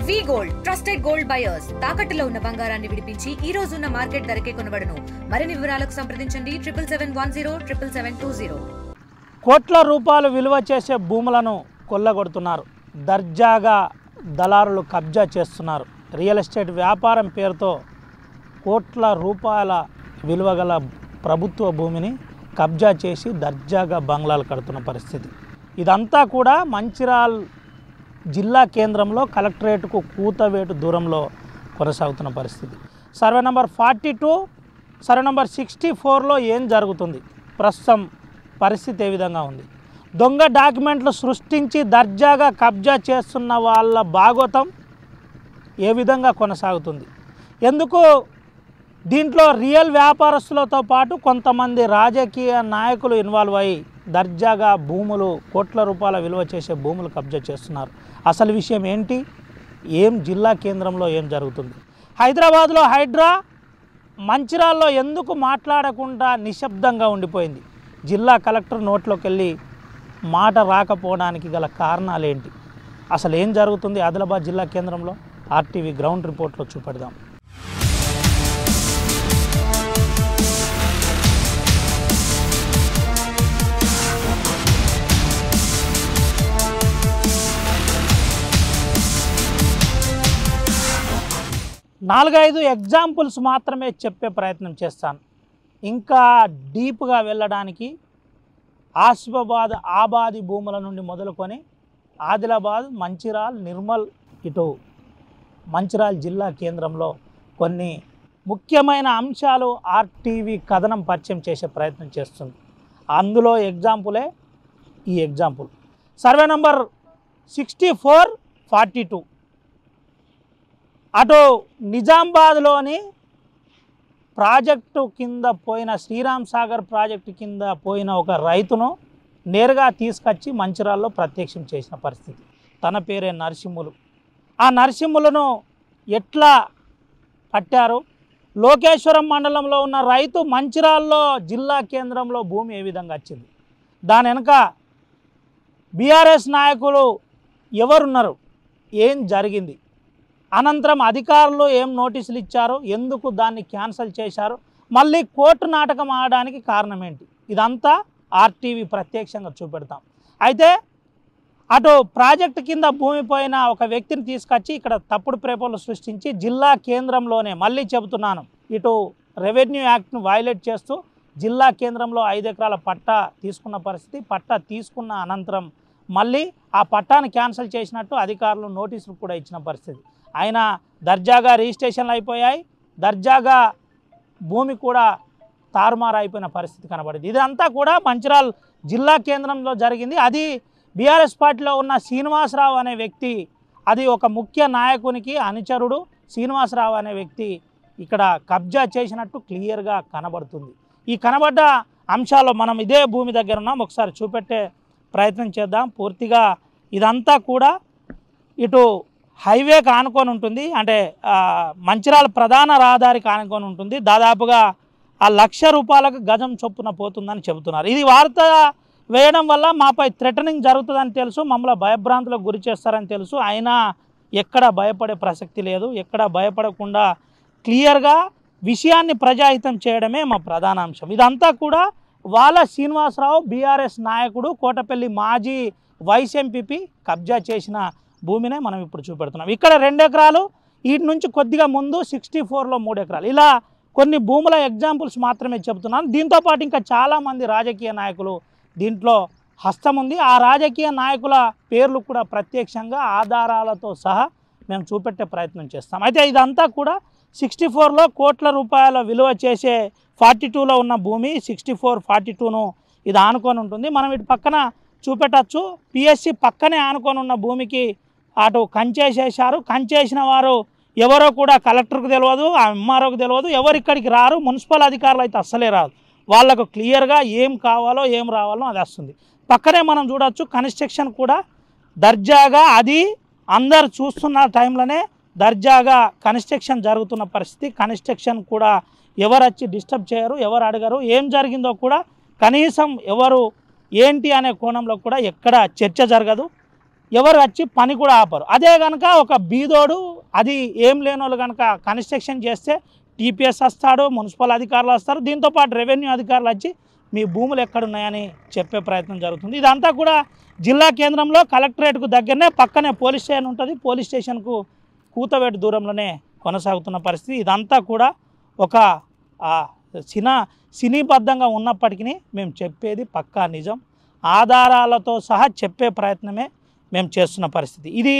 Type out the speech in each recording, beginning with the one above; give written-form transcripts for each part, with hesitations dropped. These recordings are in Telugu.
వి గోల్డ్ ట్రస్టెడ్ గోల్డ్ బయర్స్ తాకట్టులో ఉన్న బంగారాన్ని విడిపించి ఈ రోజు ఉన్న మార్కెట్ ధరకే కొనబడును. మరిన్ని వివరాలకు సంప్రదించండి 7771077720. కోట్ల రూపాయలు విలువ చేసే భూములను కొల్లగొడుతున్నారు. దర్జాగా దళారులు కబ్జా చేస్తున్నారు. రియల్ ఎస్టేట్ వ్యాపారం పేరుతో కోట్ల రూపాయల విలువ గల ప్రభుత్వ భూమిని కబ్జా చేసి దర్జాగా బంగ్లాలు కడుతున్న పరిస్థితి. ఇదంతా కూడా మంచిర్యాల జిల్లా కేంద్రంలో కలెక్టరేట్కు కూతవేటు దూరంలో కొనసాగుతున్న పరిస్థితి. సర్వే నంబర్ 42, సర్వే నంబర్ 64లో ఏం జరుగుతుంది, ప్రస్తుతం పరిస్థితి ఏ విధంగా ఉంది? దొంగ డాక్యుమెంట్లు సృష్టించి దర్జాగా కబ్జా చేస్తున్న వాళ్ళ భాగోతం ఏ విధంగా కొనసాగుతుంది? ఎందుకు దీంట్లో రియల్ వ్యాపారస్తులతో పాటు కొంతమంది రాజకీయ నాయకులు ఇన్వాల్వ్ అయ్యి దర్జాగా భూములు, కోట్ల రూపాయల విలువ చేసే భూములు కబ్జా చేస్తున్నారు? అసలు విషయం ఏంటి? జిల్లా కేంద్రంలో ఏం జరుగుతుంది? హైదరాబాద్లో హైడ్రా మంచిర్యాలలో ఎందుకు మాట్లాడకుండా నిశ్శబ్దంగా ఉండిపోయింది? జిల్లా కలెక్టర్ నోట్లోకి వెళ్ళి మాట రాకపోవడానికి గల కారణాలు ఏంటి? అసలు ఏం జరుగుతుంది ఆదిలాబాద్ జిల్లా కేంద్రంలో? ఆర్టీవీ గ్రౌండ్ రిపోర్ట్లో చూపెడదాం. నాలుగైదు ఎగ్జాంపుల్స్ మాత్రమే చెప్పే ప్రయత్నం చేస్తాను. ఇంకా డీప్గా వెళ్ళడానికి ఆసిఫాబాద్ ఆబాది భూముల నుండి మొదలుకొని ఆదిలాబాద్, మంచిర్యాల, నిర్మల్, ఇటు మంచిర్యాల జిల్లా కేంద్రంలో కొన్ని ముఖ్యమైన అంశాలు ఆర్టీవీ కథనం పరిచయం చేసే ప్రయత్నం చేస్తుంది. అందులో ఎగ్జాంపులే ఈ ఎగ్జాంపుల్. సర్వే నంబర్ 64, 42 అటు నిజామాబాద్లోని ప్రాజెక్టు కింద పోయిన శ్రీరామ్ సాగర్ ప్రాజెక్టు కింద పోయిన ఒక రైతును నేరుగా తీసుకొచ్చి మంచిర్యాలలో ప్రత్యక్షం చేసిన పరిస్థితి. తన పేరే నరసింహులు. ఆ నరసింహులను ఎట్లా పట్టారు? లోకేశ్వరం మండలంలో ఉన్న రైతు మంచిర్యాలలో జిల్లా కేంద్రంలో భూమి ఏ విధంగా వచ్చింది? దాని వెనుక బీఆర్ఎస్ నాయకులు ఎవరున్నారు? ఏం జరిగింది? అనంతరం అధికారులు ఏం నోటీసులు ఇచ్చారు? ఎందుకు దాన్ని క్యాన్సిల్ చేశారు? మళ్ళీ కోర్టు నాటకం ఆడడానికి కారణం ఏంటి? ఇదంతా ఆర్టీవీ ప్రత్యక్షంగా చూపెడతాం. అయితే అటు ప్రాజెక్టు కింద భూమి పోయిన ఒక వ్యక్తిని తీసుకొచ్చి ఇక్కడ తప్పుడు పేపర్లు సృష్టించి జిల్లా కేంద్రంలోనే, మళ్ళీ చెబుతున్నాను, ఇటు రెవెన్యూ యాక్ట్ను వైలేట్ చేస్తూ జిల్లా కేంద్రంలో 5 ఎకరాల పట్టా తీసుకున్న పరిస్థితి. పట్టా తీసుకున్న అనంతరం మళ్ళీ ఆ పట్టాను క్యాన్సిల్ చేసినట్టు అధికారులు నోటీసులు కూడా ఇచ్చిన పరిస్థితి. అయినా దర్జాగా రిజిస్ట్రేషన్లు అయిపోయాయి, దర్జాగా భూమి కూడా తారుమారు అయిపోయిన పరిస్థితి కనబడింది. ఇదంతా కూడా మంచిర్యాల జిల్లా కేంద్రంలో జరిగింది. అది బీఆర్ఎస్ పార్టీలో ఉన్న శ్రీనివాసరావు అనే వ్యక్తి, అది ఒక ముఖ్య నాయకునికి అనుచరుడు శ్రీనివాసరావు అనే వ్యక్తి ఇక్కడ కబ్జా చేసినట్టు క్లియర్గా కనబడుతుంది. ఈ కనబడ్డ అంశాల్లో మనం ఇదే భూమి దగ్గర ఉన్నాం, ఒకసారి చూపెట్టే ప్రయత్నం చేద్దాం. పూర్తిగా ఇదంతా కూడా ఇటు హైవేకి ఆనుకొని ఉంటుంది, అంటే మంచిర్యాల ప్రధాన రహదారికి ఆనుకొని ఉంటుంది. దాదాపుగా ఆ 1,00,000 రూపాయలకు గజం చొప్పున పోతుందని చెబుతున్నారు. ఇది వార్త వేయడం వల్ల మాపై థ్రెటనింగ్ జరుగుతుందని తెలుసు, మమ్మల్ని భయభ్రాంతులకు గురి చేస్తారని తెలుసు. అయినా ఎక్కడ భయపడే ప్రసక్తి లేదు. ఎక్కడ భయపడకుండా క్లియర్గా విషయాన్ని ప్రజాహితం చేయడమే మా ప్రధాన అంశం. ఇదంతా కూడా వాళ్ళ శ్రీనివాసరావు, బీఆర్ఎస్ నాయకుడు, కోటపల్లి మాజీ వైస్ ఎంపీపీ కబ్జా చేసిన భూమినే మనం ఇప్పుడు చూపెడుతున్నాం. ఇక్కడ 2 ఎకరాలు, వీటి నుంచి కొద్దిగా ముందు 64లో 3 ఎకరాలు, ఇలా కొన్ని భూముల ఎగ్జాంపుల్స్ మాత్రమే చెబుతున్నాను. దీంతోపాటు ఇంకా చాలామంది రాజకీయ నాయకులు దీంట్లో హస్తం ఉంది. ఆ రాజకీయ నాయకుల పేర్లు కూడా ప్రత్యక్షంగా ఆధారాలతో సహా మేము చూపెట్టే ప్రయత్నం చేస్తాం. అయితే ఇదంతా కూడా 64లో కోట్ల రూపాయల విలువ చేసే 42లో ఉన్న భూమి 64, 42ను ఇది ఆనుకొని ఉంటుంది. మనం ఇటు పక్కన చూపెట్టచ్చు. పిఎస్సి పక్కనే ఆనుకొని ఉన్న భూమికి అటు కంచేసేశారు. కంచేసిన వారు ఎవరో కూడా కలెక్టర్కు తెలియదు, ఎంఆర్ఓకి తెలియదు, ఎవరు ఇక్కడికి రారు. మున్సిపల్ అధికారులు అయితే అస్సలే రాదు. వాళ్ళకు క్లియర్గా ఏం కావాలో ఏం రావాలో అది వస్తుంది. పక్కనే మనం చూడవచ్చు కన్స్ట్రక్షన్ కూడా దర్జాగా, అది అందరు చూస్తున్న టైంలోనే దర్జాగా కన్స్ట్రక్షన్ జరుగుతున్న పరిస్థితి. కన్స్ట్రక్షన్ కూడా ఎవరు వచ్చి డిస్టర్బ్ చేయరు, ఎవరు అడగరు. ఏం జరిగిందో కూడా కనీసం ఎవరు ఏంటి అనే కోణంలో కూడా ఎక్కడ చర్చ జరగదు. ఎవరు వచ్చి పని కూడా ఆపరు. అదే కనుక ఒక బీదోడు అది ఏం లేని వాళ్ళు కనుక కన్స్ట్రక్షన్ చేస్తే టీపీఎస్ వస్తాడు, మున్సిపల్ అధికారులు వస్తారు, దీంతోపాటు రెవెన్యూ అధికారులు వచ్చి మీ భూములు ఎక్కడున్నాయని చెప్పే ప్రయత్నం జరుగుతుంది. ఇదంతా కూడా జిల్లా కేంద్రంలో కలెక్టరేట్కు దగ్గరనే పక్కనే పోలీస్ స్టేషన్ ఉంటుంది. పోలీస్ స్టేషన్కు కూతవేటు దూరంలోనే కొనసాగుతున్న పరిస్థితి. ఇదంతా కూడా ఒక సినీబద్ధంగా ఉన్నప్పటికీ మేము చెప్పేది పక్కా నిజం, ఆధారాలతో సహా చెప్పే ప్రయత్నమే మేము చేస్తున్న పరిస్థితి. ఇది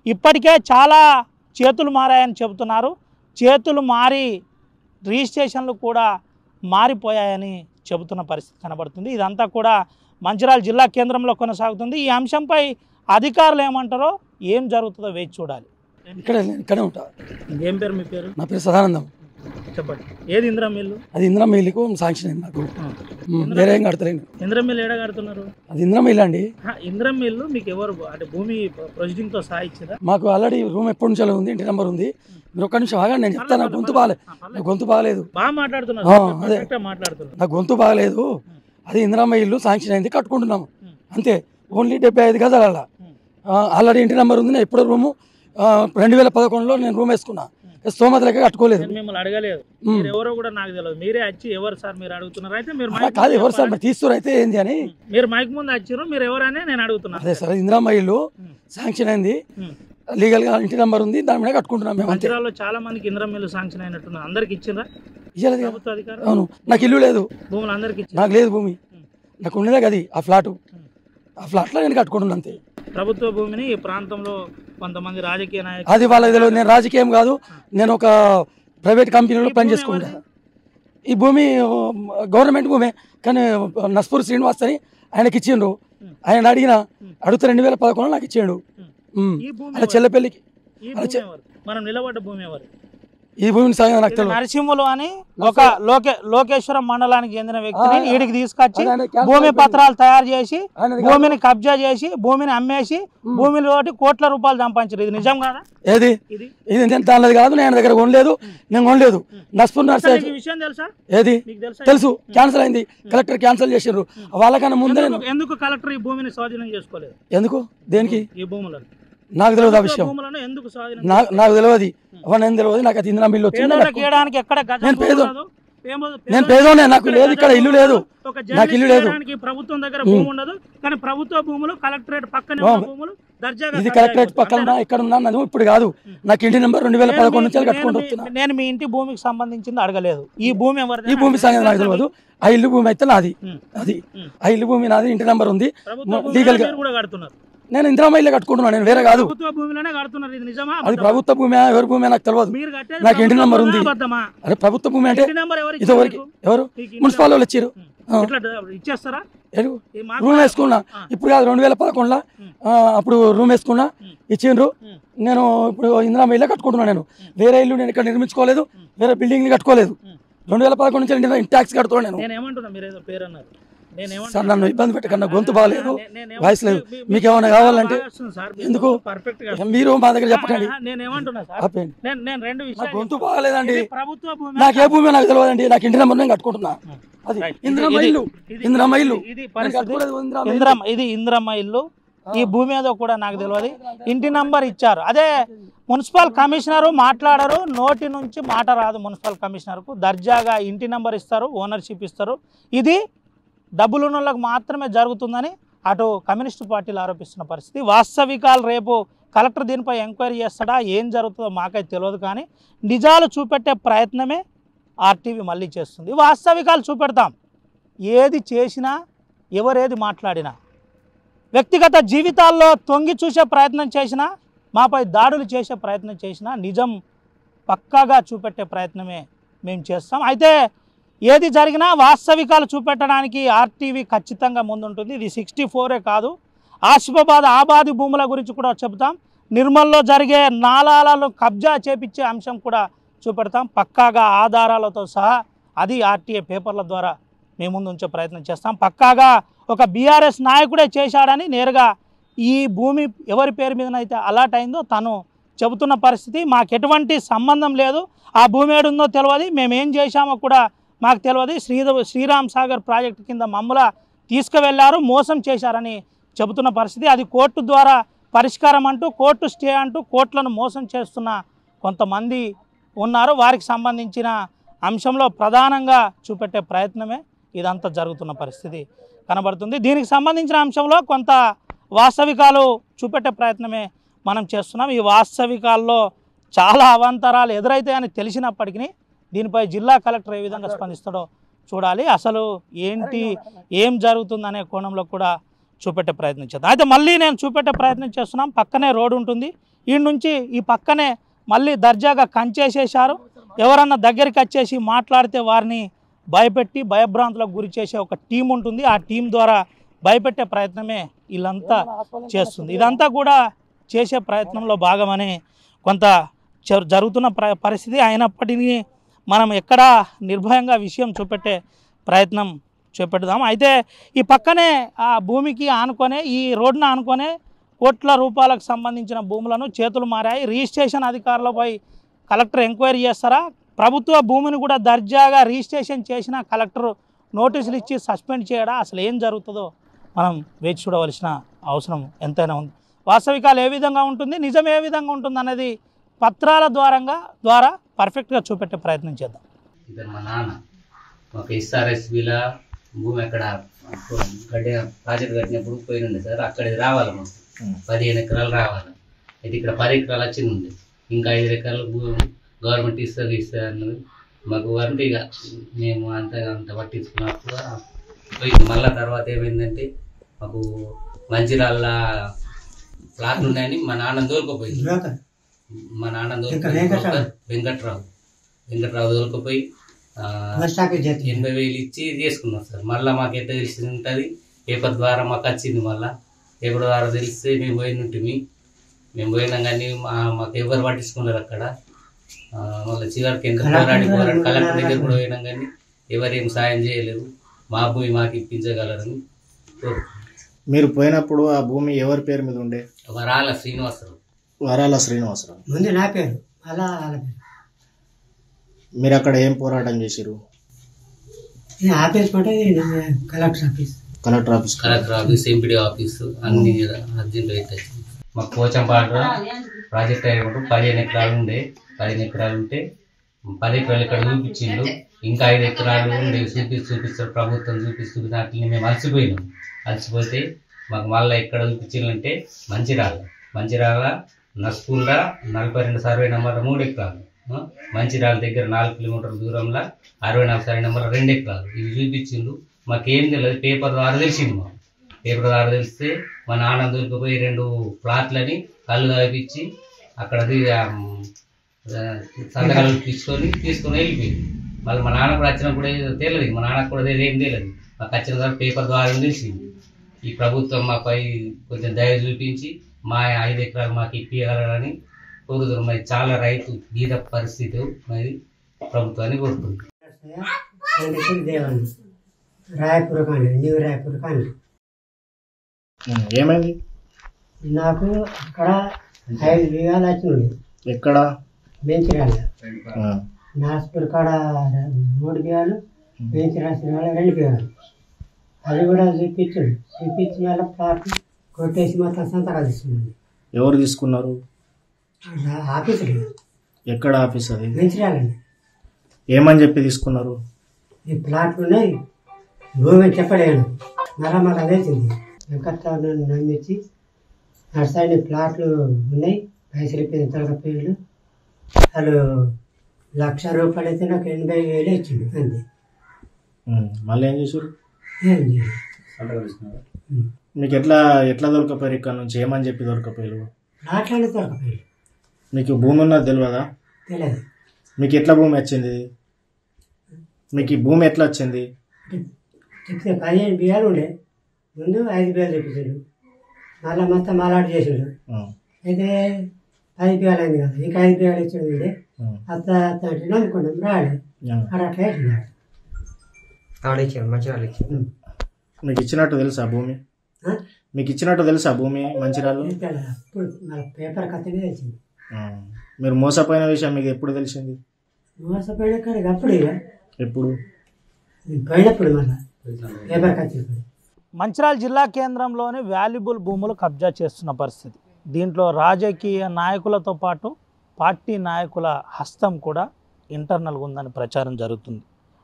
ఇప్పటికే చాలా చేతులు మారాయని చెబుతున్నారు. చేతులు మారి రిజిస్ట్రేషన్లు కూడా మారిపోయాయని చెబుతున్న పరిస్థితి కనబడుతుంది. ఇదంతా కూడా మంచిర్యాల జిల్లా కేంద్రంలో కొనసాగుతుంది. ఈ అంశంపై అధికారులు ఏమంటారో, ఏం జరుగుతుందో వేచి చూడాలి. ఇక్కడే ఉంటా. ఏం పేరు మీ పేరు? నా పేరు సదానందం. చెప్పండి. ఏది ఇందిరా మిల్లు? అది ఇందిరా మిల్లుకు శాంక్షన్ అయింది నాకు. వేరే ఏం కడతలేను. ఇందిరా మిల్లు ఏడా కడుతున్నారు? అది ఇందిరా మిల్లు అండి. ఇందిరా మిల్లు మీకు ఎవరు అంటే భూమి ప్రొసీడింగ్తో సహా ఇచ్చారా? మాకు ఆల్రెడీ రూమ్ ఎప్పటి నుంచో ఉంది, ఇంటి నెంబర్ ఉంది. మీరు ఒక్క నిమిషం ఆగండి, నేను చెప్తాను. నాకు గొంతు బాగాలేదు. బాగా మాట్లాడుతున్నారు. నాకు గొంతు బాగాలేదు. అది ఇందిరామ్మ ఇల్లు శాంక్షన్ అయింది, కట్టుకుంటున్నాము అంతే. ఓన్లీ 75 గజాల ఆల్రెడీ ఇంటి నెంబర్ ఉంది. నేను ఎప్పుడో రూము 2011లో నేను రూమ్ వేసుకున్నా. స్తోమత లెక్క కట్టుకోలేదు. మిమ్మల్ని అడగలేదు, ఎవరో కూడా నాకు తెలియదు. మీరే వచ్చి ఎవరు సార్ మీరు అడుగుతున్నారు? అయితే మీరు కాదు, ఎవరు సార్ మీరు తీస్తున్నారు అయితే ఏంది అని మీరు మైక్ ముందు వచ్చారు. మీరు ఎవరనే నేను అడుగుతున్నాను. అదే సార్, ఇందిరామ్మ ఇల్లు శాంక్షన్ అయింది, లీగల్ గా ఇంటి నెంబర్ ఉంది, దాని మీద కట్టుకుంటున్నాం మేము. మంచిర్యాలలో చాలా మందికి ఇందిరా మిల్లు శాంక్షన్ అయినట్టున్నారు. అందరికి ఇచ్చిందా? ఇవ్వలేదు. అవును, నాకు ఇల్లు లేదు. భూములు అందరికి నాకు లేదు భూమి. నాకు ఉండేదే కదా ఆ ఫ్లాట్. ఆ ఫ్లాట్లో నేను కట్టుకుంటున్నాను అంతే. ప్రభుత్వ భూమిని ఈ ప్రాంతంలో కొంతమంది రాజకీయ నాయకులు, అది వాళ్ళకి తెలియదు. నేను రాజకీయం కాదు, నేను ఒక ప్రైవేట్ కంపెనీలో పని చేసుకుంటాను. ఈ భూమి గవర్నమెంట్ భూమే, కానీ నస్పూర్ శ్రీనివాస్ అని ఆయనకి ఇచ్చిండ్రు. ఆయన అడిగితే 2011 నాకు ఇచ్చిండు. అలా చెల్లెపల్లికి. మనం నిలబడ్డ భూమి ఎవరు? ఈ భూమిని సాయం నాకు తెలియదు. నరసింహులు అని ఒక లోకేశ్వరం మండలానికి చెందిన వ్యక్తిని ఈడికి తీసుకొచ్చి భూమి పత్రాలు తయారు చేసి భూమిని కబ్జా చేసి భూమిని అమ్మేసి భూమిలోటి కోట్ల రూపాయలు సంపాదించారు. ఇది నిజం కాదా? ఏది ఇది దానిది కాదు. నేను దగ్గర కొనలేదు, నేను కొనలేదు. నస్పూర్ నర్సరీ విషయం తెలుసా? ఏది తెలుసు, క్యాన్సిల్ అయింది. కలెక్టర్ క్యాన్సిల్ చేసారు. వాళ్ళకన్నా ముందే ఎందుకు కలెక్టర్ ఈ భూమిని స్వాధీనం చేసుకోలేదు? ఎందుకు, దేనికి? ఈ భూములను నాకు తెలియదు ఆ విషయం. నాకు తెలియదు, అవన్నీ తెలియదు. నాకు అది ఇందిరా మిల్లు వచ్చింది. నేను పేదోనే, నాకు లేదు ఇక్కడ ఇల్లు లేదు, నాకు ఇల్లు లేదు. ప్రభుత్వం దగ్గర భూమి ఉండదు, కానీ ప్రభుత్వ భూములు కలెక్టరేట్ పక్కనే భూములు దర్జాగా. ఇది కలెక్టరేట్ పక్కన ఇక్కడ ఉన్నాను ఇప్పుడు కాదు. నాకు ఇంటి నెంబర్ 2011 నుంచి కట్టుకుంటూ వస్తున్నా. నేను మీ ఇంటి భూమికి సంబంధించింది అడగలేదు. ఈ భూమి ఎవరిది? ఈ భూమి సంగతి నాకు తెలియదు. ఆ ఇల్లు భూమి అయితే నాది. అది ఆ ఇల్లు భూమి నాది, ఇంటి నెంబర్ ఉంది లీగల్ గా. నేను ఇందిరామ్మ ఇల్లు కట్టుకుంటున్నాను, నేను వేరే కాదు. అది ప్రభుత్వ భూమి, ఎవరి భూమి నాకు తెలియదు. నాకు ఇంటి నెంబర్ ఉంది. అరే ప్రభుత్వ భూమి అంటే ఇది ఎవరు మున్సిపల్ వాళ్ళు ఇచ్చారు. రూమ్ వేసుకున్నా ఇప్పుడు కాదు, 2011లో అప్పుడు రూమ్ వేసుకున్నా, ఇచ్చిండ్రు. నేను ఇప్పుడు ఇందిరామ్మ ఇల్లు కట్టుకుంటున్నాను. నేను వేరే ఇల్లు నేను ఇక్కడ నిర్మించుకోలేదు, వేరే బిల్డింగ్ కట్టుకోలేదు. 2011 నుంచి ఇంటి ట్యాక్స్ కడుతున్నాను నేను. సార్ నన్ను ఇబ్బంది పెట్టకన్నా, గొంతు బాగాలేదు, వాయిస్ లేదు. మీకు ఏమైనా కావాలంటే ఎందుకు మీరు మా దగ్గర చెప్పకండి. గొంతు బాగాలేదండి, నాకు ఏ భూమి నాకు తెలియదండి. నాకు ఇంటి నెంబర్ నేను కట్టుకుంటున్నా. అది ఇందిరమ్మ ఇల్లు. ఇది ఇందిరమ్మ ఇల్లు. ఈ భూమి ఏదో కూడా నాకు తెలియదు. ఇంటి నంబర్ ఇచ్చారు. అదే మున్సిపల్ కమిషనరు మాట్లాడరు, నోటి నుంచి మాట రాదు. మున్సిపల్ కమిషనర్కు దర్జాగా ఇంటి నెంబర్ ఇస్తారు, ఓనర్షిప్ ఇస్తారు. ఇది డబ్బులున్న వాళ్ళకి మాత్రమే జరుగుతుందని అటు కమ్యూనిస్టు పార్టీలు ఆరోపిస్తున్న పరిస్థితి. వాస్తవికాలు రేపు కలెక్టర్ దీనిపై ఎంక్వైరీ చేస్తాడా, ఏం జరుగుతుందో మాకైతే తెలియదు. కానీ నిజాలు చూపెట్టే ప్రయత్నమే ఆర్టీవీ మళ్ళీ చేస్తుంది. వాస్తవికాలు చూపెడతాం. ఏది చేసినా, ఎవరేది మాట్లాడినా, వ్యక్తిగత జీవితాల్లో తొంగి చూసే ప్రయత్నం చేసినా, మాపై దాడులు చేసే ప్రయత్నం చేసినా నిజం పక్కాగా చూపెట్టే ప్రయత్నమే మేము చేస్తాం. అయితే ఏది జరిగినా వాస్తవికాలు చూపెట్టడానికి ఆర్టీవీ ఖచ్చితంగా ముందుంటుంది. ఇది 64 కాదు, ఆసిఫాబాద్ ఆబాది భూముల గురించి కూడా చెబుతాం. నిర్మల్లో జరిగే నాలాలను కబ్జా చేపించే అంశం కూడా చూపెడతాం. పక్కాగా ఆధారాలతో సహా అది ఆర్టీఏ పేపర్ల ద్వారా మీ ముందు ఉంచే ప్రయత్నం చేస్తాం. పక్కాగా ఒక బీఆర్ఎస్ నాయకుడే చేశాడని నేరుగా ఈ భూమి ఎవరి పేరు మీదనైతే అలాట్ అయిందో తను చెబుతున్న పరిస్థితి. మాకు ఎటువంటి సంబంధం లేదు, ఆ భూమి ఏడుందో తెలియదు, మేమేం చేశామో కూడా మాకు తెలియదు. శ్రీరామ్ సాగర్ ప్రాజెక్టు కింద మమ్మల్ని తీసుకువెళ్లారు, మోసం చేశారని చెబుతున్న పరిస్థితి. అది కోర్టు ద్వారా పరిష్కారం అంటూ కోర్టు స్టే అంటూ కోర్టులను మోసం చేస్తున్న కొంతమంది ఉన్నారు. వారికి సంబంధించిన అంశంలో ప్రధానంగా చూపెట్టే ప్రయత్నమే ఇదంతా జరుగుతున్న పరిస్థితి కనబడుతుంది. దీనికి సంబంధించిన అంశంలో కొంత వాస్తవికాలు చూపెట్టే ప్రయత్నమే మనం చేస్తున్నాం. ఈ వాస్తవికాల్లో చాలా అవాంతరాలు ఎదురైతాయని తెలిసినప్పటికీ దీనిపై జిల్లా కలెక్టర్ ఏ విధంగా స్పందిస్తాడో చూడాలి. అసలు ఏంటి ఏం జరుగుతుందనే కోణంలో కూడా చూపెట్టే ప్రయత్నం చేద్దాం. అయితే మళ్ళీ నేను చూపెట్టే ప్రయత్నం చేస్తున్నాం. పక్కనే రోడ్డు ఉంటుంది. ఈ నుంచి ఈ పక్కనే మళ్ళీ దర్జాగా కంచేసేశారు. ఎవరన్నా దగ్గరికి వచ్చేసి మాట్లాడితే వారిని భయపెట్టి భయభ్రాంతులకు గురి చేసే ఒక టీం ఉంటుంది. ఆ టీం ద్వారా భయపెట్టే ప్రయత్నమే వీళ్ళంతా చేస్తుంది. ఇదంతా కూడా చేసే ప్రయత్నంలో భాగమని కొంత జరుగుతున్న పరిస్థితి అయినప్పటికీ మనం ఎక్కడా నిర్భయంగా విషయం చూపెట్టే ప్రయత్నం చూపెడదాం. అయితే ఈ పక్కనే ఆ భూమికి ఆనుకొనే ఈ రోడ్డును ఆనుకొనే కోట్ల రూపాయలకు సంబంధించిన భూములను చేతులు మారాయి. రిజిస్ట్రేషన్ అధికారులపై కలెక్టర్ ఎంక్వైరీ చేస్తారా? ప్రభుత్వ భూమిని కూడా దర్జాగా రిజిస్ట్రేషన్ చేసిన కలెక్టర్ నోటీసులు ఇచ్చి సస్పెండ్ చేయడా? అసలు ఏం జరుగుతుందో మనం వేచి చూడవలసిన అవసరం ఎంతైనా ఉంది. వాస్తవికాలు ఏ విధంగా ఉంటుంది, నిజం ఏ విధంగా ఉంటుంది అనేది పత్రాల ద్వారా పర్ఫెక్ట్గా చూపెట్టే ప్రయత్నం చేద్దాం. ఇద్దరు మా నాన్న మాకు ఎస్ఆర్ఎస్బిలా భూమి అక్కడ ప్రాజెక్ట్ కట్టినప్పుడు పోయినండి సార్. అక్కడ రావాలి మాకు 15 ఎకరాలు రావాలి. అయితే ఇక్కడ 10 ఎకరాలు వచ్చింది ఉంది. ఇంకా 5 ఎకరాలు గవర్నమెంట్ ఇస్తుంది అన్నది మాకు. అంటే ఇక మేము అంత పట్టించుకున్నప్పుడు పోయింది. మళ్ళీ తర్వాత ఏమైందంటే మాకు మంచిరాళ్ళ ప్లాట్లు ఉన్నాయని మా నాన్న దోలుకుపోయింది. మా నాన్న వెంకట్రావు దొరకపోయి 80,000 ఇచ్చి చేసుకున్నాం సార్. మళ్ళీ మాకు ఎట్లా తెలిసి ఉంటుంది, పేపర్ ద్వారా మాకు వచ్చింది. మళ్ళీ పేపర్ ద్వారా తెలిస్తే మేము పోయినట్టు మేము పోయినాం కానీ మాకు ఎవరు పట్టించుకున్నారు అక్కడ. మళ్ళీ చివరికి ఎంత పోరాడి కలెక్టర్ దగ్గర కూడా పోయినాం కానీ ఎవరేం సాయం చేయలేదు. మా భూమి మాకు ఇప్పించగలరని. మీరు పోయినప్పుడు ఆ భూమి ఎవరి పేరు మీద ఉండే? వరాల శ్రీనివాసరావు. వరాల శ్రీనివాసరావు ముందు నా పేరు అలా మీరు అక్కడ ఏం పోరాటం చేశారు? Office collector office MPD office అన్ని అర్జెంట్ అయితే మాకు పోచంపాట ప్రాజెక్ట్ అయినప్పుడు 15 ఎకరాలు ఉండే. 15 ఎకరాలు ఉంటే 10 ఎకరాలు ఇక్కడ చూపించిండు. ఇంకా 5 ఎకరాలు ఉండే చూపిస్తారు ప్రభుత్వం చూపిస్తుంది. వాటిని మేము అలసిపోతే మాకు మళ్ళీ ఎక్కడ చూపించిందంటే మంచిరాళ్ళ నస్పూల్ల 42 సర్వే నెంబర్ 3 ఎకరాలు. మంచిరాళ్ళ దగ్గర 4 కిలోమీటర్ల దూరంలో 64 సర్వే నెంబర్ 2 ఎకరాలు. ఇవి చూపించిండు. మాకేం తెలియదు, పేపర్ ద్వారా తెలిసింది. మాకు పేపర్ ద్వారా తెలిస్తే మా నాన్న దొరికిపోయి 2 ప్లాట్లని కళ్ళు తాగిపించి అక్కడ సంతకాలు తీసుకొని వెళ్ళిపోయింది. మళ్ళీ మా నాన్న కూడా వచ్చినా కూడా తెలియదు. మా నాన్నకు కూడా ఏం తెలియదు. మాకు వచ్చిన తర్వాత పేపర్ ద్వారా తెలిసింది. ఈ ప్రభుత్వం మాపై కొంచెం దయ చూపించి మా 5 ఎకరాలు మాకు ఇప్పించాలని కోరుతున్నారు. మరి చాలా రైతు బీద పరిస్థితి మరి ప్రభుత్వాన్ని కోరుతుంది. రాయపూర్ కానీ ఏమైంది? నాకు అక్కడ 5 బిగాలు వచ్చింది. ఎక్కడ? బెంచిరాళ్ళ. నాస్పూర్ కాడ 3 బిగాలు, బెంచిరాళ్ళ 2 బిగాలు. అది కూడా చూపించి మళ్ళీ ప్లాట్ కొట్టేసి మొత్తం సంతకాలు తీసుకున్నాను. ఎవరు తీసుకున్నారు? ఆఫీసు. ఎక్కడ ఆఫీస్ అది? బెంచిరాళ్ళండి. ఏమని చెప్పి తీసుకున్నారు? ఈ ప్లాట్లు ఉన్నాయి, భూమి చెప్పలేను. మళ్ళీ మాకు అదేసింది. వెంకట్రావు నమ్మించి అటు సైడ్ ప్లాట్లు ఉన్నాయి, పైసలు తరగతి పేర్లు. వాళ్ళు ₹1,00,000 అయితే నాకు 80,000 ఇచ్చిండు అంతే. మళ్ళీ ఏం చేశారు? ఏం చేయలేదు. మీకు ఎట్లా దొరకపోయారు? ఇక్కడ నుంచి ఏమని చెప్పి దొరకపోయారు? ప్లాట్లనే దొరకపోయారు. మీకు భూమి ఉన్నది తెలియదా? తెలియదు. మీకు ఎట్లా భూమి వచ్చింది? మీకు ఈ భూమి ఎట్లా వచ్చింది? చెప్తే 15 బిగాలు ఉండే, ముందు 5 బిగాలు చెప్పించాడు. మళ్ళీ మొత్తం మాలాడు చేసిండు. అయితే 5 బిగాలు అయింది కదా, ఇంకా 5 బిగాలు ఇచ్చాడు. ఉండే అత్త అంటే నమ్ముకున్నాం రాడు. అక్కడ అట్లా వేసినాడు. ఇచ్చాడు, మంచి వాళ్ళు ఇచ్చాడు. మీకు ఇచ్చినట్టు తెలుసా భూమి? మీకు ఇచ్చినట్టు తెలుసా భూమి మంచిరాళ్ళు? అప్పుడు మన పేపర్ కథనే తెలిసింది. మీరు మోసపోయిన విషయం మీకు ఎప్పుడు తెలిసింది? మోసపోయిన కానీ అప్పుడు ఇక ఎప్పుడు పోయినప్పుడు మళ్ళీ పేపర్ కథ. మంచిర్యాల జిల్లా కేంద్రంలోని వాల్యుబుల్ భూములు కబ్జా చేస్తున్న పరిస్థితి. దీంట్లో రాజకీయ నాయకులతో పాటు పార్టీ నాయకుల హస్తం కూడా ఇంటర్నల్గా ఉందని ప్రచారం జరుగుతుంది.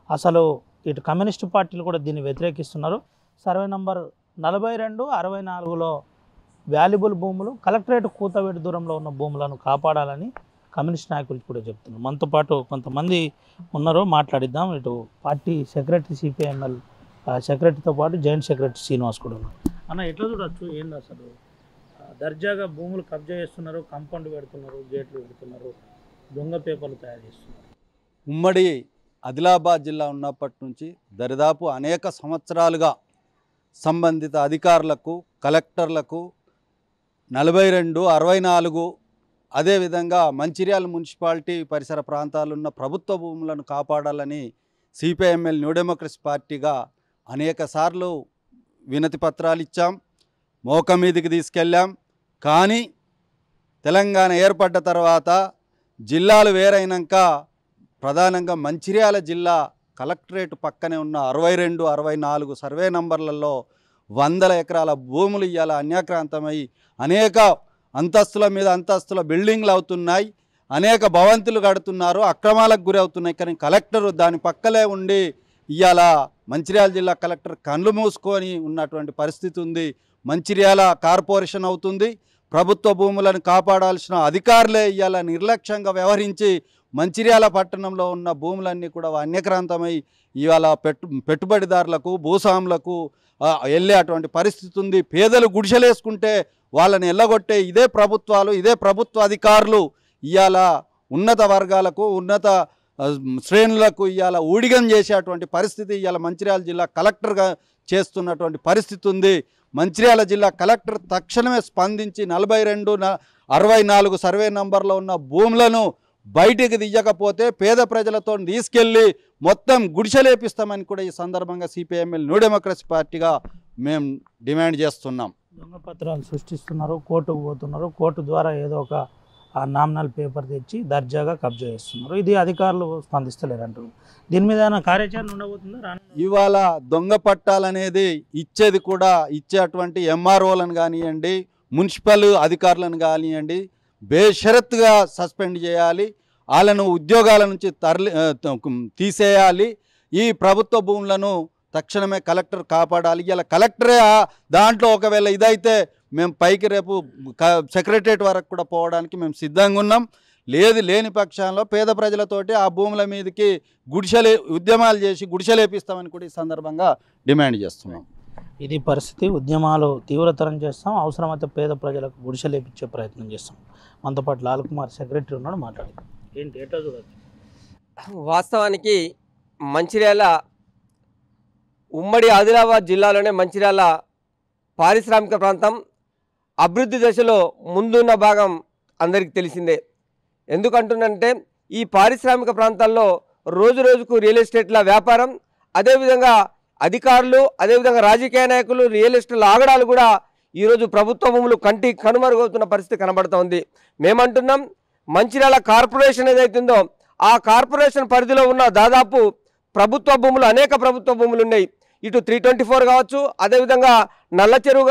అసలు ఇటు కమ్యూనిస్టు పార్టీలు కూడా దీన్ని వ్యతిరేకిస్తున్నారు. సర్వే నంబర్ 42/64లో వాల్యుబుల్ భూములు కలెక్టరేట్ కూతవేటు దూరంలో ఉన్న భూములను కాపాడాలని కమ్యూనిస్ట్ నాయకులు కూడా చెప్తున్నారు. మనతో పాటు కొంతమంది ఉన్నారు, మాట్లాడిద్దాం. ఇటు పార్టీ సెక్రటరీ సిపిఎంఎల్ సెక్రటరీతో పాటు జాయింట్ సెక్రటరీ శ్రీనివాస్ కూడా ఉన్నారు. అన్న ఎట్లా చూడొచ్చు, ఏంది అసలు దర్జాగా భూములు కబ్జా చేస్తున్నారు, కాంపౌండ్ పెడుతున్నారు, గేట్లు పెడుతున్నారు, దొంగ పేపర్లు తయారు చేస్తున్నారు. ఉమ్మడి ఆదిలాబాద్ జిల్లా ఉన్నప్పటి నుంచి దరిదాపు అనేక సంవత్సరాలుగా సంబంధిత అధికారులకు కలెక్టర్లకు 42/64 అదేవిధంగా మంచిర్యాల మున్సిపాలిటీ పరిసర ప్రాంతాల్లో ఉన్న ప్రభుత్వ భూములను కాపాడాలని సిపిఐఎంఎల్ న్యూ డెమోక్రసీ పార్టీగా అనేక సార్లు వినతి పత్రాలు ఇచ్చాం, మోక మీదకి తీసుకెళ్ళాం. కానీ తెలంగాణ ఏర్పడ్డ తర్వాత జిల్లాలు వేరైనాక ప్రధానంగా మంచిర్యాల జిల్లా కలెక్టరేట్ పక్కనే ఉన్న 62, 64 సర్వే నంబర్లలో 100 ఎకరాల భూములు ఇవాళ అన్యాక్రాంతమై అనేక అంతస్తుల మీద అంతస్తుల బిల్డింగ్లు అవుతున్నాయి, అనేక భవంతులు కడుతున్నారు, అక్రమాలకు గురి అవుతున్నాయి. కానీ కలెక్టరు దాని పక్కలే ఉండి ఇవాళ మంచిర్యాల జిల్లా కలెక్టర్ కళ్ళు మూసుకొని ఉన్నటువంటి పరిస్థితి ఉంది. మంచిర్యాల కార్పొరేషన్ అవుతుంది, ప్రభుత్వ భూములను కాపాడాల్సిన అధికారులే ఇవాళ నిర్లక్ష్యంగా వ్యవహరించి మంచిర్యాల పట్టణంలో ఉన్న భూములన్నీ కూడా అన్యక్రాంతమై ఇవాళ పెట్టుబడిదారులకు భూస్వాములకు వెళ్ళే అటువంటి పరిస్థితి ఉంది. పేదలు గుడిసెలేసుకుంటే వాళ్ళని ఎల్లగొట్టే ఇదే ప్రభుత్వాలు, ఇదే ప్రభుత్వ అధికారులు ఇవాళ ఉన్నత వర్గాలకు ఉన్నత శ్రేణులకు ఇవాళ ఊడిగం చేసేటువంటి పరిస్థితి ఇవాళ మంచిర్యాల జిల్లా కలెక్టర్గా చేస్తున్నటువంటి పరిస్థితి ఉంది. మంచిర్యాల జిల్లా కలెక్టర్ తక్షణమే స్పందించి 42/64 సర్వే నంబర్లో ఉన్న భూములను బయటికి తీయకపోతే పేద ప్రజలతో తీసుకెళ్ళి మొత్తం గుడిసెలేపిస్తామని కూడా ఈ సందర్భంగా సిపిఐఎంఎల్ న్యూ డెమోక్రసీ పార్టీగా మేము డిమాండ్ చేస్తున్నాం. దొంగ పత్రాలు సృష్టిస్తున్నారు, కోర్టుకు పోతున్నారు, కోర్టు ద్వారా ఏదో ఒక నామినల్ పేపర్ తెచ్చి దర్జాగా కబ్జా చేస్తున్నారు. ఇది అధికారులు స్పందిస్తలేరు అంటున్నారు. దీని మీద కార్యాచరణ ఉండబోతుందా? ఇవాళ దొంగ పట్టాలనేది ఇచ్చేది కూడా ఇచ్చేటువంటి ఎంఆర్ఓలను కానివ్వండి, మున్సిపల్ అధికారులను కానివ్వండి బేషరత్తుగా సస్పెండ్ చేయాలి, వాళ్ళను ఉద్యోగాల నుంచి తీసేయాలి. ఈ ప్రభుత్వ భూములను తక్షణమే కలెక్టర్ కాపాడాలి. ఇలా కలెక్టరే దాంట్లో ఒకవేళ ఇదైతే మేము పైకి రేపు సెక్రటరేట్ వరకు కూడా పోవడానికి మేము సిద్ధంగా ఉన్నాం. లేని పక్షంలో పేద ప్రజలతోటి ఆ భూముల మీదకి ఉద్యమాలు చేసి గుడిసెలేపిస్తామని కూడా ఈ సందర్భంగా డిమాండ్ చేస్తున్నాం. ఇది పరిస్థితి. ఉద్యమాలు తీవ్రతరం చేస్తాం, అవసరమైతే పేద ప్రజలకు గుడిసెలేపించే ప్రయత్నం చేస్తాం. మనతో పాటు లాల్ కుమార్ సెక్రటరీ ఉన్నాడు, మాట్లాడతాం. ఏంటి ఎట్లా చూడచ్చు? వాస్తవానికి మంచిర్యాల ఉమ్మడి ఆదిలాబాద్ జిల్లాలోనే మంచిర్యాల పారిశ్రామిక ప్రాంతం అభివృద్ధి దశలో ముందున్న భాగం అందరికీ తెలిసిందే. ఎందుకంటున్నంటే ఈ పారిశ్రామిక ప్రాంతాల్లో రోజు రోజుకు రియల్ ఎస్టేట్ల వ్యాపారం, అదేవిధంగా అధికారులు, అదేవిధంగా రాజకీయ నాయకులు రియల్ ఎస్టేట్ల ఆగడాలు కూడా ఈరోజు ప్రభుత్వ భూములు కనుమరుగవుతున్న పరిస్థితి కనబడుతోంది. మేమంటున్నాం, మంచిర్యాల కార్పొరేషన్ ఏదైతుందో ఆ కార్పొరేషన్ పరిధిలో ఉన్న దాదాపు ప్రభుత్వ భూములు అనేక ప్రభుత్వ భూములు ఉన్నాయి. ఇటు 324 కావచ్చు, అదేవిధంగా నల్ల చెరువు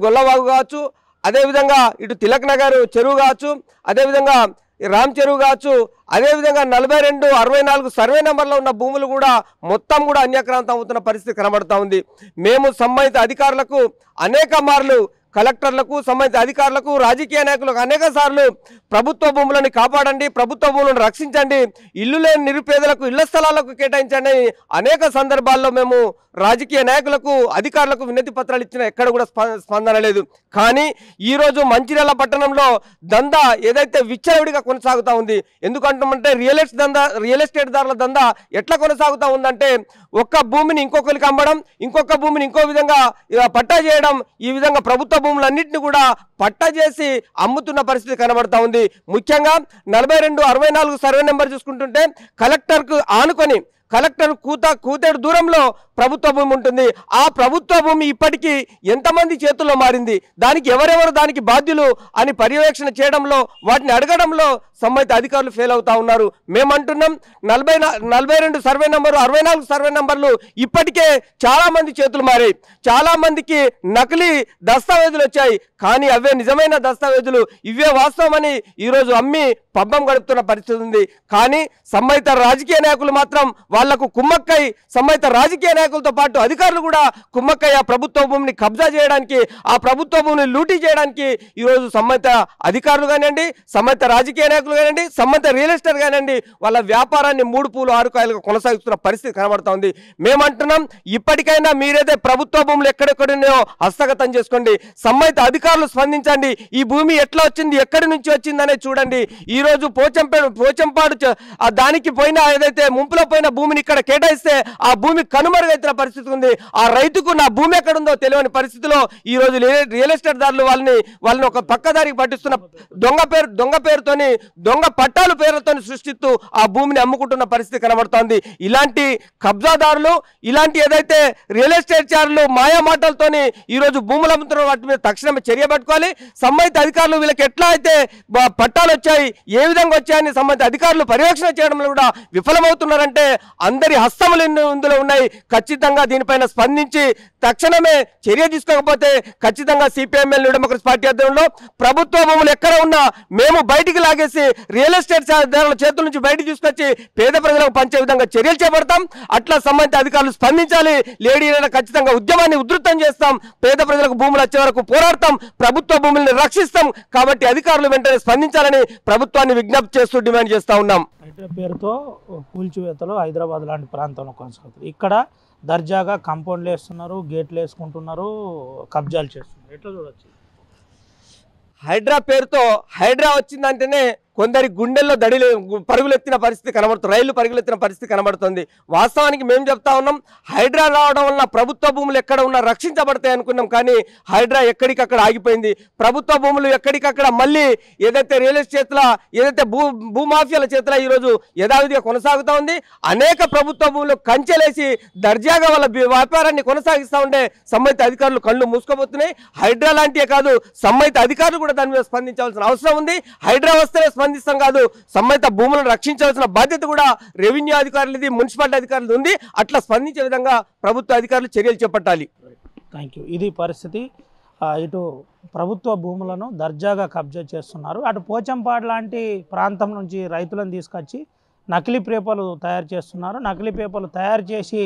గొల్లవాగు కావచ్చు, అదేవిధంగా ఇటు తిలక్ నగర్ చెరువు కావచ్చు, అదేవిధంగా రామ్ చెరువు కావచ్చు, అదేవిధంగా 42/64 సర్వే నెంబర్లో ఉన్న భూములు కూడా మొత్తం కూడా అన్యాక్రాంతం అవుతున్న పరిస్థితి కనబడుతూ ఉంది. మేము సంబంధిత అధికారులకు అనేక మార్లు, కలెక్టర్లకు, సంబంధిత అధికారులకు, రాజకీయ నాయకులకు అనేక సార్లు ప్రభుత్వ భూములను కాపాడండి, ప్రభుత్వ భూములను రక్షించండి, ఇల్లు లేని నిరుపేదలకు ఇళ్ల స్థలాలకు కేటాయించండి అనేక సందర్భాల్లో మేము రాజకీయ నాయకులకు, అధికారులకు వినతి పత్రాలు ఇచ్చినా ఎక్కడ కూడా స్పందన లేదు. కానీ ఈరోజు మంచిర్యాల పట్టణంలో దందా ఏదైతే విచ్చలవిడిగా కొనసాగుతూ ఉంది. ఎందుకంటే రియల్ ఎస్టేట్ దారుల దందా ఎట్లా కొనసాగుతూ ఉందంటే ఒక్క భూమిని ఇంకొకరికి అమ్మడం, ఇంకొక భూమిని ఇంకో విధంగా పట్టా చేయడం, ఈ విధంగా ప్రభుత్వ భూములన్నింటినీ కూడా పట్టా చేసి అమ్ముతున్న పరిస్థితి కనబడతా ఉంది. ముఖ్యంగా 42/64 సర్వే నెంబర్ చూసుకుంటుంటే కలెక్టర్కు ఆనుకొని కలెక్టర్ కూతేడు దూరంలో ప్రభుత్వ భూమి ఉంటుంది. ఆ ప్రభుత్వ భూమి ఇప్పటికీ ఎంతమంది చేతుల్లో మారింది, దానికి ఎవరెవరు దానికి బాధ్యులు అని పర్యవేక్షణ చేయడంలో, వాటిని అడగడంలో సంబంధిత అధికారులు ఫెయిల్ అవుతా ఉన్నారు. మేమంటున్నాం 42 సర్వే నంబరు 64 సర్వే నంబర్లు ఇప్పటికే చాలా మంది చేతులు మారాయి. చాలా మందికి నకిలీ దస్తావేజులు వచ్చాయి. కానీ అవే నిజమైన దస్తావేజులు, ఇవే వాస్తవమని ఈరోజు అమ్మి పబ్బం గడుపుతున్న పరిస్థితి ఉంది. కానీ సంబంధిత రాజకీయ నాయకులు మాత్రం వాళ్లకు కుమ్మక్కై, సంబంధిత రాజకీయ నాయకులతో పాటు అధికారులు కూడా కుమ్మక్కై ఆ ప్రభుత్వ భూమిని కబ్జా చేయడానికి, ఆ ప్రభుత్వ భూమిని లూటీ చేయడానికి ఈరోజు సంబంధిత అధికారులు కానివ్వండి, సంబంధిత రాజకీయ నాయకులు కానివ్వండి, సంబంధిత రియల్ ఎస్టేట్ కానివ్వండి, వాళ్ళ వ్యాపారాన్ని 3 పూలు 6 కాయలుగా కొనసాగిస్తున్న పరిస్థితి కనబడుతోంది. మేమంటున్నాం ఇప్పటికైనా మీరైతే ప్రభుత్వ భూములు ఎక్కడెక్కడున్నాయో హస్తగతం చేసుకోండి, సంబంధిత అధికారులు స్పందించండి. ఈ భూమి ఎట్లా వచ్చింది, ఎక్కడి నుంచి వచ్చిందనే చూడండి. ఈ రోజు పోచంపాడు దానికి పోయిన ఏదైతే ముంపులో పోయిన భూమిని ఇక్కడ కేటాయిస్తే ఆ భూమి కనుమరుగైతున్న పరిస్థితి ఉంది. ఆ రైతుకు నా భూమి ఎక్కడుందో తెలియని పరిస్థితిలో ఈ రోజు రియల్ ఎస్టేట్ దారులు వాళ్ళని ఒక పక్కదారికి పట్టిస్తున్న దొంగ పేరుతోని, దొంగ పట్టాలు పేర్లతో సృష్టిస్తూ ఆ భూమిని అమ్ముకుంటున్న పరిస్థితి కనబడుతోంది. ఇలాంటి కబ్జాదారులు, ఇలాంటి ఏదైతే రియల్ ఎస్టేట్ చారులు మాయా మాటలతోని ఈ రోజు భూములు అమ్ముతున్న వాటి మీద తక్షణమే చర్య పట్టుకోవాలి. సంబంధిత అధికారులు వీళ్ళకి ఎట్లా అయితే పట్టాలు వచ్చాయి, ఏ విధంగా వచ్చాయని సంబంధిత అధికారులు పర్యవేక్షణ చేయడంలో కూడా విఫలమవుతున్నారంటే అందరి హస్తములు ఇందులో ఉన్నాయి. ఖచ్చితంగా దీనిపైన స్పందించి తక్షణమే చర్య తీసుకోకపోతే ఖచ్చితంగా సిపిఎంఎల్ న్యూ డెమోక్రసీ పార్టీ ఆధ్వర్యంలో ప్రభుత్వ భూములు ఎక్కడ ఉన్నా మేము బయటికి లాగేసి రియల్ ఎస్టేట్ చేతుల నుంచి బయటికి తీసుకొచ్చి పేద ప్రజలకు పంచే విధంగా చర్యలు చేపడతాం. అట్లా సంబంధిత అధికారులు స్పందించాలి. లేడీ ఖచ్చితంగా ఉద్యమాన్ని ఉధృతం చేస్తాం. పేద ప్రజలకు భూములు వచ్చే వరకు పోరాడతాం. ప్రభుత్వ భూముల్ని రక్షిస్తాం. కాబట్టి అధికారులు వెంటనే స్పందించాలని ప్రభుత్వాన్ని విజ్ఞప్తి చేస్తూ డిమాండ్ చేస్తా ఉన్నాం. పేరుతో కూల్చివేతలు హైదరాబాద్ లాంటి ప్రాంతంలో కొనసాగుతుంది. ఇక్కడ దర్జాగా కాంపౌండ్లు వేస్తున్నారు, గేట్లు వేసుకుంటున్నారు, కబ్జాలు చేస్తున్నారు. ఎట్లా చూడొచ్చు? హైడ్రా పేరుతో హైడ్రా వచ్చిందంటేనే కొందరి గుండెల్లో పరుగులెత్తిన పరిస్థితి కనబడుతుంది, రైళ్లు పరుగులెత్తిన పరిస్థితి కనబడుతుంది. వాస్తవానికి మేము చెప్తా ఉన్నాం, హైడ్రా రావడం వల్ల ప్రభుత్వ భూములు ఎక్కడ ఉన్నా రక్షించబడతాయి అనుకున్నాం. కానీ హైడ్రా ఎక్కడికక్కడ ఆగిపోయింది. ప్రభుత్వ భూములు ఎక్కడికక్కడ మళ్ళీ ఏదైతే రియల్ ఎస్టేట్ల, ఏదైతే భూమాఫియాల చేతిలో ఈరోజు యథావిధిగా కొనసాగుతూ ఉంది. అనేక ప్రభుత్వ భూములు కంచెలేసి దర్జాగా వాళ్ళ వ్యాపారాన్ని కొనసాగిస్తూ ఉండే సంబంధిత అధికారులు కళ్ళు మూసుకోబోతున్నాయి. హైడ్రా లాంటివే కాదు, సంబంధిత అధికారులు కూడా దాని మీద స్పందించాల్సిన అవసరం ఉంది. హైడ్రా వస్తేనే స్పందిస్తాం కాదు, సంబంధిత భూములను రక్షించాల్సిన బాధ్యత కూడా రెవెన్యూ అధికారులది, మున్సిపాలిటీ అధికారులది ఉంది. అట్లా స్పందించే విధంగా ప్రభుత్వ అధికారులు చర్యలు చేపట్టాలి. Thank you. ఇది పరిస్థితి. ఇటు ప్రభుత్వ భూములను దర్జాగా కబ్జా చేస్తున్నారు. అటు పోచంపాడు లాంటి ప్రాంతం నుంచి రైతులను తీసుకొచ్చి నకిలీ పేపర్లు తయారు చేస్తున్నారు. నకిలీ పేపర్లు తయారు చేసి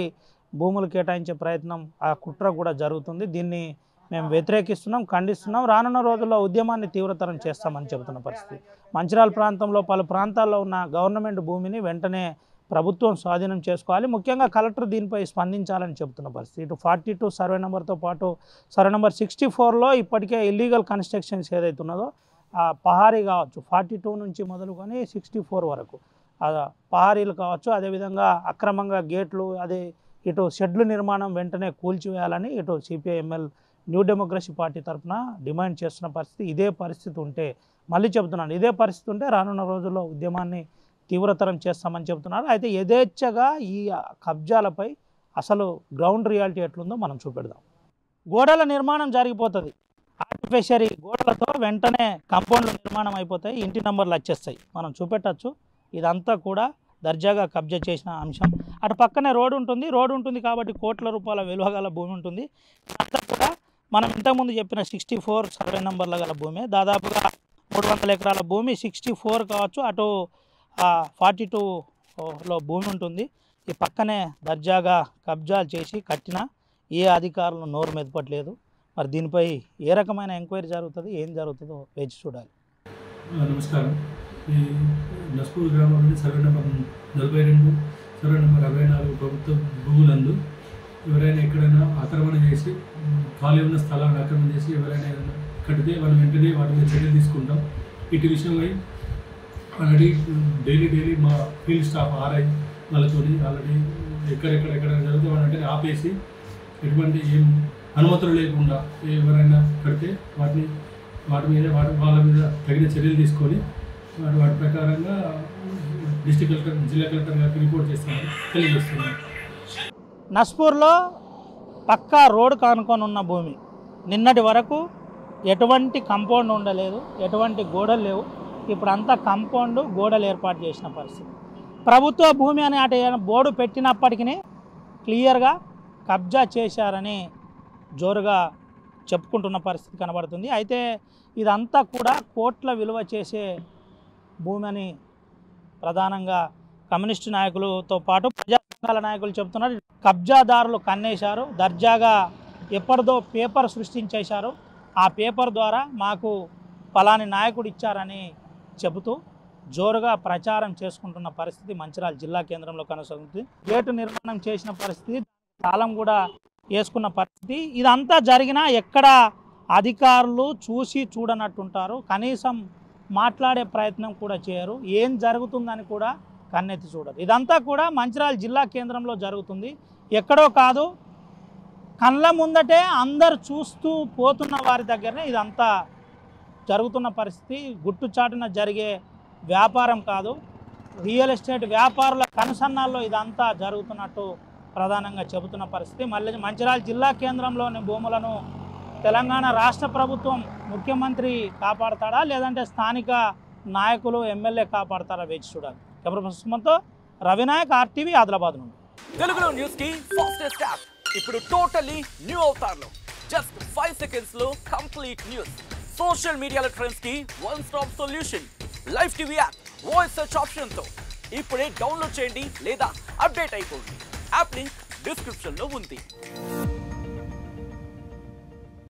భూములు కేటాయించే ప్రయత్నం, ఆ కుట్ర కూడా జరుగుతుంది. దీన్ని మేము వ్యతిరేకిస్తున్నాం, ఖండిస్తున్నాం. రానున్న రోజుల్లో ఉద్యమాన్ని తీవ్రతరం చేస్తామని చెబుతున్న పరిస్థితి. మంచిర్యాల ప్రాంతంలో పలు ప్రాంతాల్లో ఉన్న గవర్నమెంట్ భూమిని వెంటనే ప్రభుత్వం స్వాధీనం చేసుకోవాలి. ముఖ్యంగా కలెక్టర్ దీనిపై స్పందించాలని చెబుతున్న పరిస్థితి. ఇటు 42 సర్వే నెంబర్తో పాటు సర్వే నెంబర్ 64లో ఇప్పటికే ఇల్లీగల్ కన్స్ట్రక్షన్స్ ఏదైతే ఉన్నదో ఆ పహారీ కావచ్చు, 42 నుంచి మొదలుకొని 64 వరకు పహారీలు కావచ్చు, అదేవిధంగా అక్రమంగా గేట్లు, అదే ఇటు షెడ్లు నిర్మాణం వెంటనే కూల్చివేయాలని ఇటు సిపిఐఎంఎల్ న్యూ డెమోక్రసీ పార్టీ తరఫున డిమాండ్ చేస్తున్న పరిస్థితి. ఇదే పరిస్థితి ఉంటే, మళ్ళీ చెబుతున్నాను, ఇదే పరిస్థితి ఉంటే రానున్న రోజుల్లో ఉద్యమాన్ని తీవ్రతరం చేస్తామని చెబుతున్నారు. అయితే యథేచ్ఛగా ఈ కబ్జాలపై అసలు గ్రౌండ్ రియాలిటీ ఎట్లుందో మనం చూపెడదాం. గోడల నిర్మాణం జరిగిపోతుంది. ఆర్టిఫిషియరీ గోడలతో వెంటనే కాంపౌండ్ల నిర్మాణం అయిపోతాయి, ఇంటి నెంబర్లు వచ్చేస్తాయి. మనం చూపెట్టచ్చు. ఇదంతా కూడా దర్జాగా కబ్జా చేసిన అంశం. అటు పక్కనే రోడ్డు ఉంటుంది కాబట్టి కోట్ల రూపాయల విలువ గల భూమి ఉంటుంది. అంతా కూడా మనం ఇంతకుముందు చెప్పిన 64 సర్వే నెంబర్ల గల భూమి, దాదాపుగా 300 ఎకరాల భూమి 64 కావచ్చు, అటు 42లో భూమి ఉంటుంది. ఈ పక్కనే దర్జాగా కబ్జాలు చేసి కట్టిన ఏ అధికారులు నోరు మెదపట్లేదు. మరి దీనిపై ఏ రకమైన ఎంక్వైరీ జరుగుతుంది, ఏం జరుగుతుందో వేచి చూడాలి. నమస్కారం. ఈ నస్పూర్ గ్రామంలోని సర్వే నెంబర్ 42, సర్వే నెంబర్ 64 ప్రభుత్వ భూములందు ఎవరైనా ఎక్కడైనా ఆక్రమణ చేసి, ఖాళీ ఉన్న స్థలాన్ని ఆక్రమణ చేసి ఎవరైనా కడితే వాళ్ళు వెంటనే వాటి మీద చర్యలు తీసుకుంటాం. ఇటు విషయమై ఆల్రెడీ డైలీ మా ఫీల్డ్ స్టాఫ్ ఆర్ఐ వాళ్ళతో ఆల్రెడీ ఎక్కడెక్కడ జరిగితే వాళ్ళు వెంటనే ఆపేసి ఎటువంటి ఏం అనుమతులు లేకుండా ఎవరైనా కడితే వాళ్ళ మీద తగిన చర్యలు తీసుకొని వాటి ప్రకారంగా డిస్ట్రిక్ట్ కలెక్టర్ జిల్లా కలెక్టర్ గారికి రిపోర్ట్ చేస్తామని తెలియజేస్తున్నాను. నస్పూర్లో పక్కా రోడ్డు కానుకొని ఉన్న భూమి నిన్నటి వరకు ఎటువంటి కాంపౌండ్ ఉండలేదు, ఎటువంటి గోడలు లేవు. ఇప్పుడు అంతా కాంపౌండ్ గోడలు ఏర్పాటు చేసిన పరిస్థితి. ప్రభుత్వ భూమి అని అటు బోర్డు పెట్టినప్పటికీ క్లియర్గా కబ్జా చేశారని జోరుగా చెప్పుకుంటున్న పరిస్థితి కనబడుతుంది. అయితే ఇదంతా కూడా కోట్ల విలువ చేసే భూమి అని ప్రధానంగా కమ్యూనిస్టు నాయకులతో పాటు ప్రజా సంఘాల నాయకులు చెబుతున్నారు. కబ్జాదారులు కన్నేశారు, దర్జాగా ఎప్పటిదో పేపర్ సృష్టించేశారు. ఆ పేపర్ ద్వారా మాకు ఫలాని నాయకుడు ఇచ్చారని చెబుతూ జోరుగా ప్రచారం చేసుకుంటున్న పరిస్థితి మంచిర్యాల జిల్లా కేంద్రంలో కొనసాగుతుంది. గేటు నిర్మాణం చేసిన పరిస్థితి, తాళం కూడా వేసుకున్న పరిస్థితి. ఇదంతా జరిగినా ఎక్కడ అధికారులు చూసి చూడనట్టుంటారు, కనీసం మాట్లాడే ప్రయత్నం కూడా చేయరు, ఏం జరుగుతుందని కూడా కన్నెత్తి చూడరు. ఇదంతా కూడా మంచిర్యాల జిల్లా కేంద్రంలో జరుగుతుంది. ఎక్కడో కాదు, కళ్ళ ముందటే అందరు చూస్తూ పోతున్న వారి దగ్గరనే ఇదంతా జరుగుతున్న పరిస్థితి. గుట్టుచాటున జరిగే వ్యాపారం కాదు, రియల్ ఎస్టేట్ వ్యాపారుల కనుసన్నాల్లో ఇదంతా జరుగుతున్నట్టు ప్రధానంగా చెబుతున్న పరిస్థితి. మళ్ళీ మంచిర్యాల జిల్లా కేంద్రంలోని భూములను తెలంగాణ రాష్ట్ర ప్రభుత్వం ముఖ్యమంత్రి కాపాడతాడా లేదంటే స్థానిక నాయకులు ఎమ్మెల్యే కాపాడతారా వేచి చూడాలి. Camera person సుమన్తో Ravinayak, RTV, Adilabad నుండి. తెలుగులో న్యూస్ కి ఫాస్టెస్ట్ యాప్ ఇప్పుడు టోటల్లీ న్యూ అవతార్లో జస్ట్ 5 seconds లో కంప్లీట్ న్యూస్. సోషల్ మీడియాలో ట్రెండ్స్ కి one stop solution. Live TV app voice search option తో ఇప్పుడే డౌన్లోడ్ చేయండి లేదా అప్డేట్ అయిపోండి. యాప్ లింక్ డిస్క్రిప్షన్ లో ఉంది.